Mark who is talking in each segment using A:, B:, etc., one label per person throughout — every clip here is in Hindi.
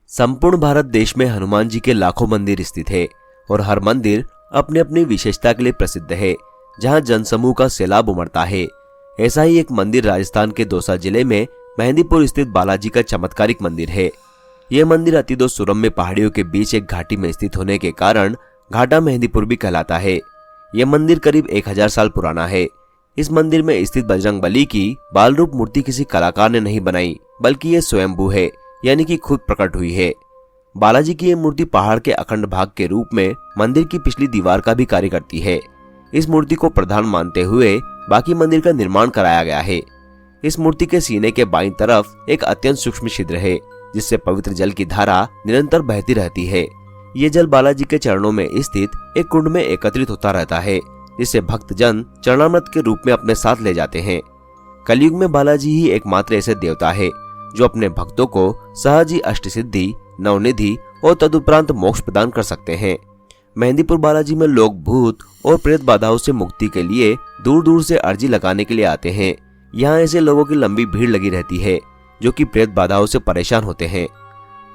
A: संपूर्ण भारत देश में हनुमान जी के लाखों मंदिर स्थित है और हर मंदिर अपनी अपनी विशेषता के लिए प्रसिद्ध है, जहां जनसमूह का सैलाब उमड़ता है। ऐसा ही एक मंदिर राजस्थान के दौसा जिले में मेहंदीपुर स्थित बालाजी का चमत्कारिक मंदिर है। यह मंदिर अतिदो सुरम्य पहाड़ियों के बीच एक घाटी में स्थित होने के कारण घाटा मेहंदीपुर भी कहलाता है। यह मंदिर करीब 1000 साल पुराना है। इस मंदिर में स्थित बजरंग बली की बाल रूप मूर्ति किसी कलाकार ने नहीं बनाई, बल्कि ये स्वयंभू है, यानी कि खुद प्रकट हुई है। बालाजी की यह मूर्ति पहाड़ के अखंड भाग के रूप में मंदिर की पिछली दीवार का भी कार्य करती है। इस मूर्ति को प्रधान मानते हुए बाकी मंदिर का निर्माण कराया गया है। इस मूर्ति के सीने के बाईं तरफ एक अत्यंत सूक्ष्म छिद्र है, जिससे पवित्र जल की धारा निरंतर बहती रहती है। ये जल बालाजी के चरणों में स्थित एक कुंड में एकत्रित होता रहता है, जिसे भक्तजन चरणामृत के रूप में अपने साथ ले जाते हैं। कलयुग में बालाजी ही एकमात्र ऐसे देवता है जो अपने भक्तों को सहज ही अष्ट सिद्धि, नवनिधि और तदुपरांत मोक्ष प्रदान कर सकते हैं। मेहंदीपुर बालाजी में लोग भूत और प्रेत बाधाओं से मुक्ति के लिए दूर दूर से अर्जी लगाने के लिए आते हैं। यहाँ ऐसे लोगों की लंबी भीड़ लगी रहती है जो कि प्रेत बाधाओं से परेशान होते हैं।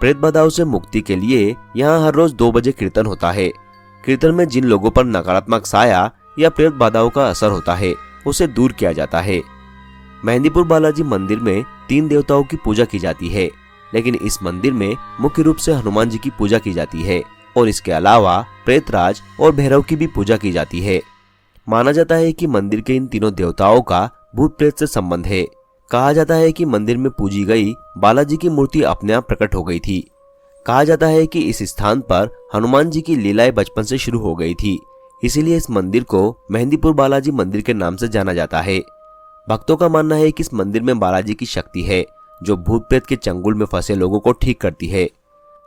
A: प्रेत बाधाओं से मुक्ति के लिए यहाँ हर रोज 2 बजे कीर्तन होता है। कीर्तन में जिन लोगों पर नकारात्मक साया या प्रेत बाधाओं का असर होता है, उसे दूर किया जाता है। मेहंदीपुर बालाजी मंदिर में 3 देवताओं की पूजा की जाती है, लेकिन इस मंदिर में मुख्य रूप से हनुमान जी की पूजा की जाती है और इसके अलावा प्रेतराज और भैरव की भी पूजा की जाती है। माना जाता है कि मंदिर के इन तीनों देवताओं का भूत प्रेत से संबंध है। कहा जाता है कि मंदिर में पूजी गई बालाजी की मूर्ति अपने आप प्रकट हो गई थी। कहा जाता है कि इस स्थान पर हनुमान जी की लीलाएं बचपन से शुरू हो गई थी, इसीलिए इस मंदिर को मेहंदीपुर बालाजी मंदिर के नाम से जाना जाता है। भक्तों का मानना है कि इस मंदिर में बालाजी की शक्ति है, जो भूत प्रेत के चंगुल में फंसे लोगों को ठीक करती है।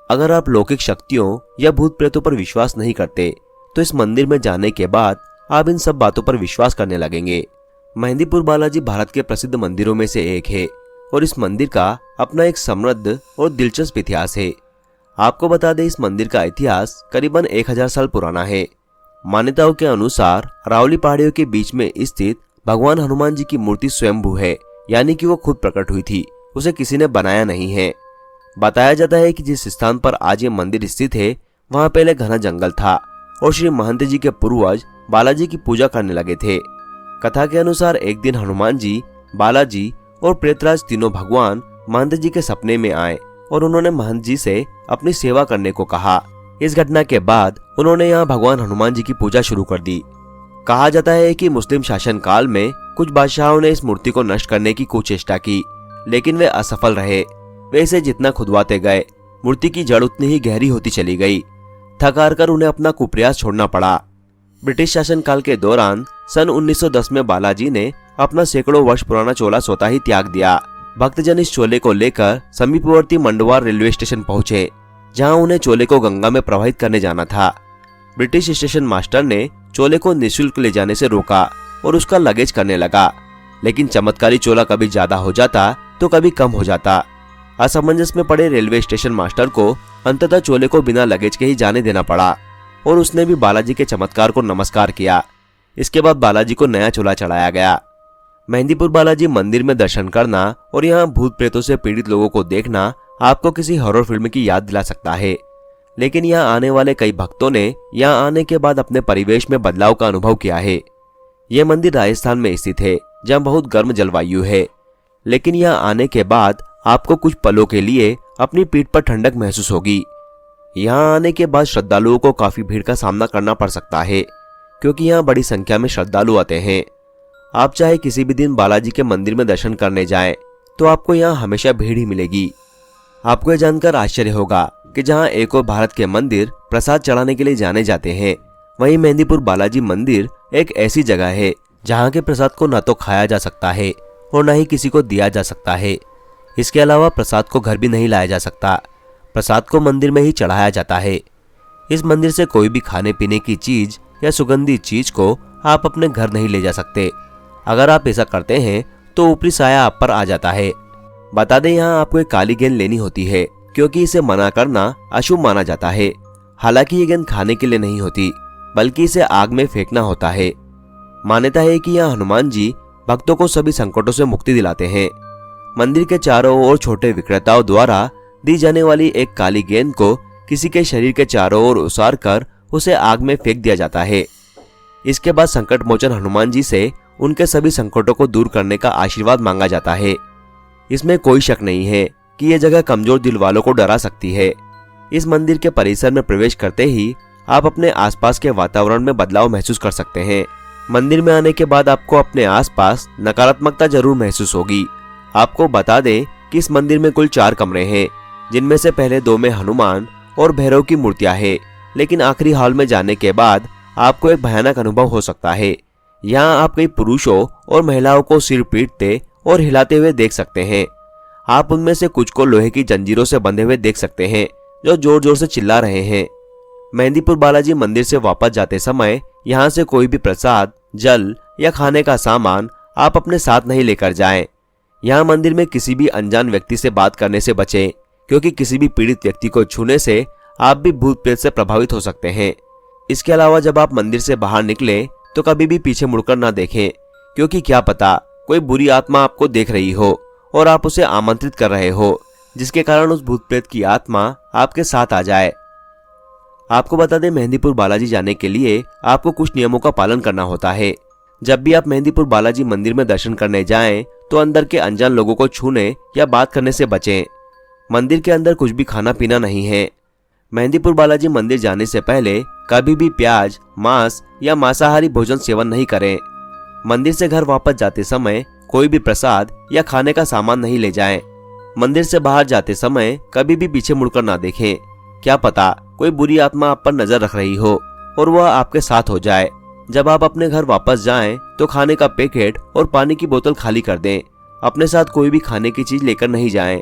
A: अगर आप लौकिक शक्तियों या भूत प्रेतों पर विश्वास नहीं करते, तो इस मंदिर में जाने के बाद आप इन सब बातों पर विश्वास करने लगेंगे। मेहंदीपुर बालाजी भारत के प्रसिद्ध मंदिरों में से एक है और इस मंदिर का अपना एक समृद्ध और दिलचस्प इतिहास है। आपको बता दें, इस मंदिर का इतिहास करीबन 1000 साल पुराना है। मान्यताओं के अनुसार रावली पहाड़ियों के बीच में स्थित भगवान हनुमान जी की मूर्ति स्वयंभू है, यानी कि वो खुद प्रकट हुई थी, उसे किसी ने बनाया नहीं है। बताया जाता है कि जिस स्थान पर आज ये मंदिर स्थित है, वहां पहले घना जंगल था और श्री महंत जी के पूर्वज बालाजी की पूजा करने लगे थे। कथा के अनुसार एक दिन हनुमान जी, बालाजी और प्रेतराज तीनों भगवान महंत जी के सपने में आए और उन्होंने महंत जी से अपनी सेवा करने को कहा। इस घटना के बाद उन्होंने यहाँ भगवान हनुमान जी की पूजा शुरू कर दी। कहा जाता है कि मुस्लिम शासन काल में कुछ बादशाहों ने इस मूर्ति को नष्ट करने की कुचेष्टा की, लेकिन वे असफल रहे। वे इसे जितना खुदवाते गए, मूर्ति की जड़ उतनी ही गहरी होती चली गई। थक हार कर उन्हें अपना कुप्रयास छोड़ना पड़ा। ब्रिटिश शासन काल के दौरान सन 1910 में बालाजी ने अपना सैकड़ों वर्ष पुराना चोला स्वतः ही त्याग दिया। भक्तजन इस चोले को लेकर समीपवर्ती मंडवार रेलवे स्टेशन पहुंचे, जहां उन्हें चोले को गंगा में प्रवाहित करने जाना था। ब्रिटिश स्टेशन मास्टर ने चोले को निःशुल्क ले जाने से रोका और उसका लगेज करने लगा, लेकिन चमत्कारी चोला कभी ज्यादा हो जाता तो कभी कम हो जाता। असमंजस में पड़े रेलवे स्टेशन मास्टर को अंततः चोले को बिना लगेज के ही जाने देना पड़ा और उसने भी बालाजी के चमत्कार को नमस्कार किया। इसके बाद बालाजी को नया चोला चढ़ाया गया। मेहंदीपुर बालाजी मंदिर में दर्शन करना और यहाँ भूत प्रेतों से पीड़ित लोगों को देखना आपको किसी हॉरर फिल्म की याद दिला सकता है, लेकिन यहाँ आने वाले कई भक्तों ने यहाँ आने के बाद अपने परिवेश में बदलाव का अनुभव किया है। यह मंदिर राजस्थान में स्थित है, जहाँ बहुत गर्म जलवायु है, लेकिन यहाँ आने के बाद आपको कुछ पलों के लिए अपनी पीठ पर ठंडक महसूस होगी। यहाँ आने के बाद श्रद्धालुओं को काफी भीड़ का सामना करना पड़ सकता है, क्योंकि यहाँ बड़ी संख्या में श्रद्धालु आते हैं। आप चाहे किसी भी दिन बालाजी के मंदिर में दर्शन करने जाएं, तो आपको यहाँ हमेशा भीड़ ही मिलेगी। आपको यह जानकर आश्चर्य होगा कि जहाँ एक और भारत के मंदिर प्रसाद चढ़ाने के लिए जाने जाते हैं, वहीं मेहंदीपुर बालाजी मंदिर एक ऐसी जगह है जहाँ के प्रसाद को न तो खाया जा सकता है और न ही किसी को दिया जा सकता है। इसके अलावा प्रसाद को घर भी नहीं लाया जा सकता, प्रसाद को मंदिर में ही चढ़ाया जाता है। इस मंदिर से कोई भी खाने पीने की चीज या सुगंधित चीज को आप अपने घर नहीं ले जा सकते। अगर आप ऐसा करते हैं तो ऊपरी साया आप पर आ जाता है। बता दें, यहाँ आपको एक काली गेंद लेनी होती है, क्योंकि इसे मना करना अशुभ माना जाता है। हालांकि ये गेंद खाने के लिए नहीं होती, बल्कि इसे आग में फेंकना होता है। मान्यता है कि यहाँ हनुमान जी भक्तों को सभी संकटों से मुक्ति दिलाते हैं। मंदिर के चारों ओर छोटे विक्रेताओं द्वारा दी जाने वाली एक काली गेंद को किसी के शरीर के चारों ओर उसार कर उसे आग में फेंक दिया जाता है। इसके बाद संकट मोचन हनुमान जी से उनके सभी संकटों को दूर करने का आशीर्वाद मांगा जाता है। इसमें कोई शक नहीं है कि यह जगह कमजोर दिल वालों को डरा सकती है। इस मंदिर के परिसर में प्रवेश करते ही आप अपने आसपास के वातावरण में बदलाव महसूस कर सकते हैं। मंदिर में आने के बाद आपको अपने आसपास नकारात्मकता जरूर महसूस होगी। आपको बता दें कि इस मंदिर में कुल 4 कमरे हैं, जिनमें से पहले 2 में हनुमान और भैरव की मूर्तियां हैं, लेकिन आखिरी हॉल में जाने के बाद आपको एक भयानक अनुभव हो सकता है। यहाँ आप कई पुरुषों और महिलाओं को सिर पीटते और हिलाते हुए देख सकते हैं। आप उनमें से कुछ को लोहे की जंजीरों से बंधे हुए देख सकते हैं, जो जोर जोर से चिल्ला रहे हैं। मेहंदीपुर बालाजी मंदिर से वापस जाते समय यहाँ से कोई भी प्रसाद, जल या खाने का सामान आप अपने साथ नहीं लेकर जाएं। यहाँ मंदिर में किसी भी अनजान व्यक्ति से बात करने से बचें, क्योंकि किसी भी पीड़ित व्यक्ति को छूने से आप भी भूत प्रेत से प्रभावित हो सकते हैं। इसके अलावा जब आप मंदिर से बाहर निकले तो कभी भी पीछे मुड़कर ना देखें, क्योंकि क्या पता कोई बुरी आत्मा आपको देख रही हो और आप उसे आमंत्रित कर रहे हो, जिसके कारण उस भूत प्रेत की आत्मा आपके साथ आ जाए। आपको बता दें, मेहंदीपुर बालाजी जाने के लिए आपको कुछ नियमों का पालन करना होता है। जब भी आप मेहंदीपुर बालाजी मंदिर में दर्शन करने जाएं, तो अंदर के अनजान लोगों को छूने या बात करने से बचें। मंदिर के अंदर कुछ भी खाना पीना नहीं है। मेहंदीपुर बालाजी मंदिर जाने से पहले कभी भी प्याज, मांस या मांसाहारी भोजन सेवन नहीं करें। मंदिर से घर वापस जाते समय कोई भी प्रसाद या खाने का सामान नहीं ले जाएं। मंदिर से बाहर जाते समय कभी भी पीछे मुड़कर ना देखें। क्या पता कोई बुरी आत्मा आप पर नजर रख रही हो और वह आपके साथ हो जाए। जब आप अपने घर वापस जाएं तो खाने का पैकेट और पानी की बोतल खाली कर दें। अपने साथ कोई भी खाने की चीज लेकर नहीं जाएं।